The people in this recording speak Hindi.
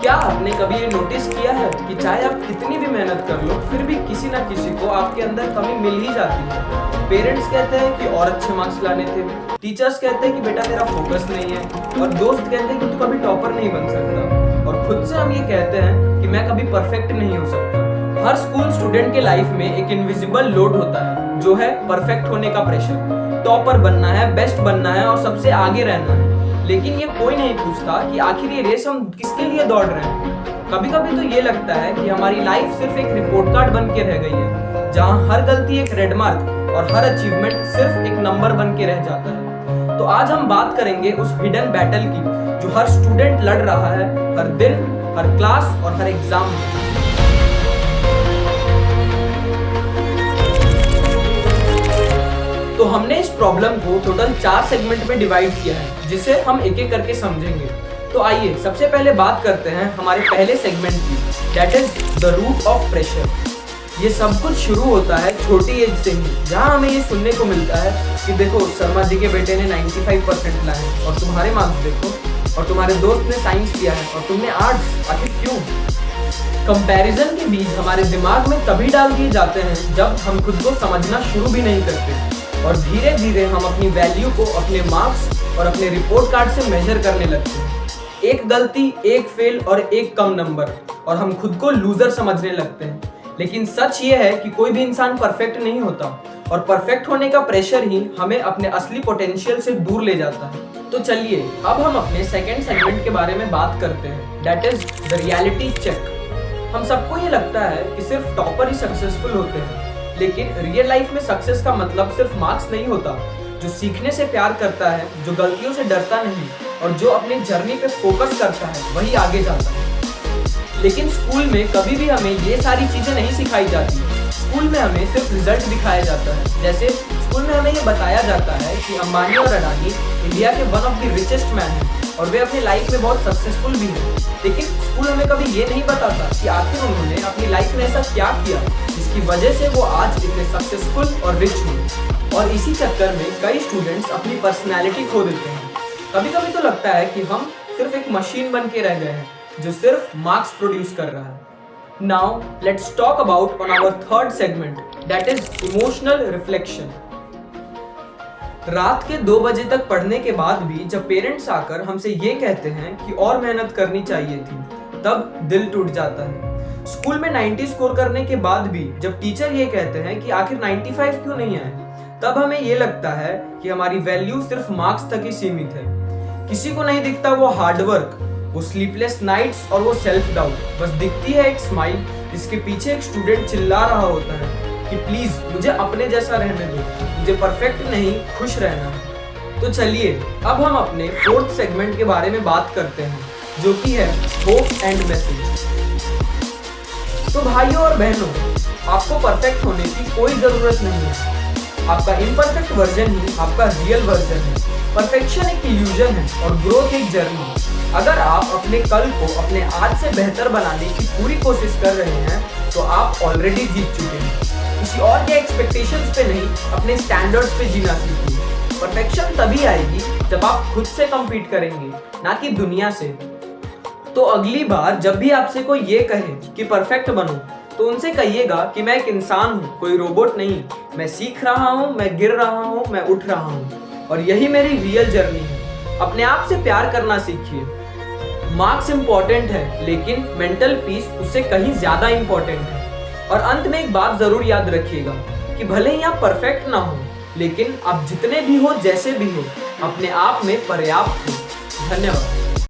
क्या आपने कभी ये नोटिस किया है कि चाहे आप कितनी भी मेहनत कर लो फिर भी किसी ना किसी को आपके अंदर कमी मिल ही जाती है। पेरेंट्स कहते हैं कि और अच्छे मार्क्स लाने थे, टीचर्स कहते हैं कि बेटा तेरा फोकस नहीं है, और दोस्त कहते हैं कि तू कभी टॉपर नहीं बन सकता, और खुद से हम ये कहते हैं कि मैं कभी परफेक्ट नहीं हो सकता। हर स्कूल स्टूडेंट के लाइफ में एक इनविजिबल लोड होता है जो है परफेक्ट होने का प्रेशर। टॉपर बनना है, बेस्ट बनना है और सबसे आगे रहना है। लेकिन ये कोई नहीं पूछता कि आखिर ये रेस हम किसके लिए दौड़ रहे हैं। कभी कभी तो ये लगता है कि हमारी लाइफ सिर्फ एक रिपोर्ट कार्ड बन के रह गई है, जहाँ हर गलती एक रेड मार्क और हर अचीवमेंट सिर्फ एक नंबर बन के रह जाता है। तो आज हम बात करेंगे उस हिडन बैटल की जो हर स्टूडेंट लड़ रहा है, हर दिन, हर क्लास और हर एग्जाम में। तो हमने इस प्रॉब्लम को टोटल 4 सेगमेंट में डिवाइड किया है, जिसे हम एक एक करके समझेंगे। तो आइए सबसे पहले बात करते हैं हमारे पहले सेगमेंट की, that is the root of pressure. ये सब कुछ शुरू होता है छोटी एज से ही, जहाँ हमें ये सुनने को मिलता है कि देखो शर्मा जी के बेटे ने 95% लाए और तुम्हारे मार्क्स देखो, और तुम्हारे दोस्त ने साइंस किया है और तुमने आर्ट्स, आखिर क्यों? कंपैरिजन के बीज हमारे दिमाग में तभी डाल दिए जाते हैं जब हम खुद को समझना शुरू भी नहीं करते, और धीरे धीरे हम अपनी वैल्यू को अपने मार्क्स और अपने रिपोर्ट कार्ड से मेजर करने लगते हैं। एक गलती, एक फेल और एक कम नंबर, और हम खुद को लूजर समझने लगते हैं। लेकिन सच ये है कि कोई भी इंसान परफेक्ट नहीं होता, और परफेक्ट होने का प्रेशर ही हमें अपने असली पोटेंशियल से दूर ले जाता है। तो चलिए अब हम अपने सेकंड सेगमेंट के बारे में बात करते हैं, that is the reality check. हम सबको ये लगता है कि सिर्फ टॉपर ही सक्सेसफुल होते हैं, लेकिन रियल लाइफ में सक्सेस का मतलब सिर्फ मार्क्स नहीं होता। जो सीखने से प्यार करता है, जो गलतियों से डरता नहीं और जो अपनी जर्नी पे फोकस करता है, वही आगे जाता है। लेकिन स्कूल में कभी भी हमें ये सारी चीजें नहीं सिखाई जाती। स्कूल में हमें सिर्फ रिजल्ट दिखाया जाता है। जैसे स्कूल में हमें ये बताया जाता है कि अंबानी और अडानी इंडिया के one of the richest man हैं और वे अपनी लाइफ में बहुत सक्सेसफुल भी हैं। लेकिन स्कूल हमें कभी ये नहीं बताता कि आखिर उन्होंने अपनी लाइफ में ऐसा क्या किया जिसकी वजह से वो आज इतने सक्सेसफुल और रिच हुए। और इसी चक्कर में कई स्टूडेंट्स अपनी पर्सनैलिटी खो देते हैं। कभी कभी तो लगता है कि हम सिर्फ एक मशीन बन के रह गए हैं जो सिर्फ मार्क्स प्रोड्यूस कर रहा है। Now let's talk about on our third segment, that is emotional reflection. रात के 2 बजे तक पढ़ने के बाद भी जब पेरेंट्स आकर हमसे ये कहते हैं कि और मेहनत करनी चाहिए थी, तब दिल टूट जाता है। स्कूल में 90 स्कोर करने के बाद भी जब टीचर ये कहते हैं कि आखिर 95 क्यों नहीं आए, तब हमें ये लगता है कि हमारी वैल्यू सिर्फ मार्क्स तक ही सीमित है। किसी को नहीं दिखता वो हार्डवर्क, वो स्लीपलेस नाइट्स और वो सेल्फ डाउट। बस दिखती है एक स्माइल जिसके पीछे एक स्टूडेंट चिल्ला रहा होता है कि प्लीज मुझे अपने जैसा रहने दो, मुझे परफेक्ट नहीं खुश रहना है। तो चलिए अब हम अपने 4th सेगमेंट के बारे में बात करते हैं, जो कि है होप एंड मैसेज। तो भाइयों और बहनों, आपको परफेक्ट होने की कोई जरूरत नहीं है। आपका इम्परफेक्ट वर्जन ही आपका रियल वर्जन है। परफेक्शन एक इल्यूजन है और ग्रोथ एक जर्नी। अगर आप अपने कल को अपने आज से बेहतर बनाने की पूरी कोशिश कर रहे हैं तो आप ऑलरेडी जीत चुके हैं। किसी और के एक्सपेक्टेशंस पे नहीं, अपने स्टैंडर्ड्स पे जीना सीखिए। परफेक्शन तभी आएगी जब आप खुद से कम्पीट करेंगे, ना कि दुनिया से। तो अगली बार जब भी आपसे कोई ये कहे कि परफेक्ट बनो, तो उनसे कहिएगा कि मैं एक इंसान हूँ, कोई रोबोट नहीं। मैं सीख रहा हूँ, मैं गिर रहा हूँ, मैं उठ रहा हूँ, और यही मेरी रियल जर्नी है। अपने आप से प्यार करना सीखिए। मार्क्स इंपॉर्टेंट है, लेकिन मेंटल पीस उससे कहीं ज्यादा इंपॉर्टेंट है। और अंत में एक बात जरूर याद रखिएगा कि भले ही आप परफेक्ट ना हो, लेकिन आप जितने भी हो, जैसे भी हो, अपने आप में पर्याप्त हो। धन्यवाद।